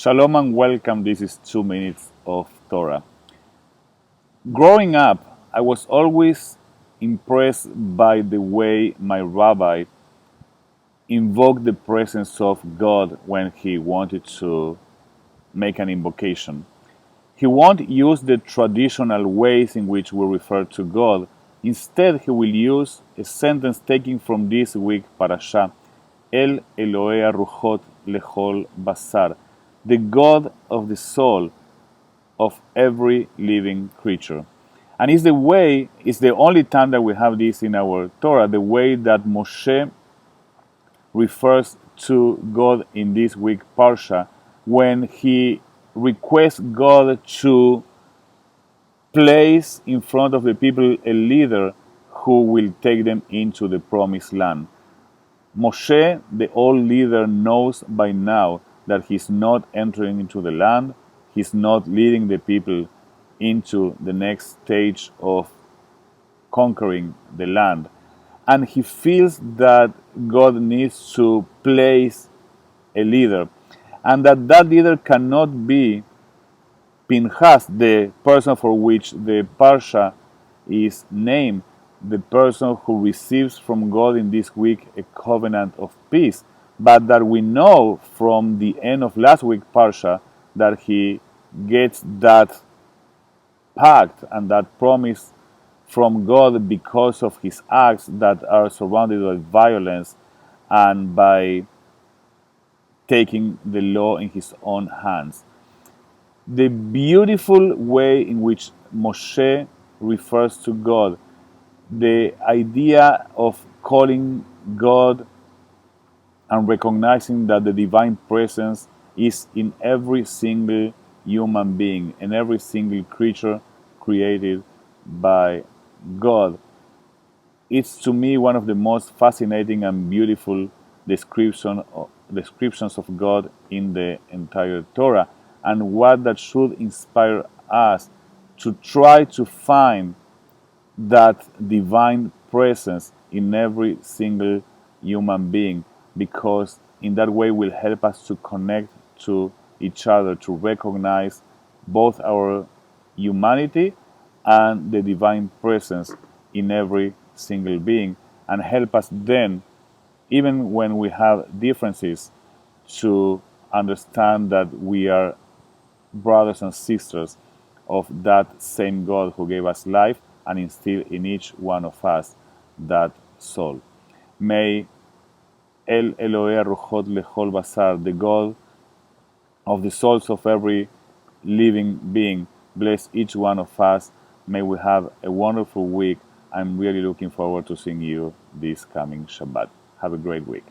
Shalom and welcome. This is 2 minutes of Torah. Growing up, I was always impressed by the way my rabbi invoked the presence of God when he wanted to make an invocation. He won't use the traditional ways in which we refer to God. Instead, he will use a sentence taken from this week parasha, El Elohei Ruchot Lechol Basar, the God of the soul of every living creature. And it's the only time that we have this in our Torah, the way that Moshe refers to God in this week Parsha, when he requests God to place in front of the people a leader who will take them into the promised land. Moshe, the old leader, knows by now that he's not entering into the land, he's not leading the people into the next stage of conquering the land. And he feels that God needs to place a leader, and that leader cannot be Pinchas, the person for which the Parsha is named, the person who receives from God in this week a covenant of peace, but that we know from the end of last week Parsha that he gets that pact and that promise from God because of his acts that are surrounded by violence and by taking the law in his own hands. The beautiful way in which Moshe refers to God, the idea of calling God and recognizing that the divine presence is in every single human being and every single creature created by God. It's to me one of the most fascinating and beautiful descriptions of God in the entire Torah, and what that should inspire us to try to find that divine presence in every single human being, because in that way will help us to connect to each other, to recognize both our humanity and the divine presence in every single being, and help us then, even when we have differences, to understand that we are brothers and sisters of that same God who gave us life and instilled in each one of us that soul. May El Elohei Ruchot Lechol Basar, the God of the souls of every living being, bless each one of us. May we have a wonderful week. I'm really looking forward to seeing you this coming Shabbat. Have a great week.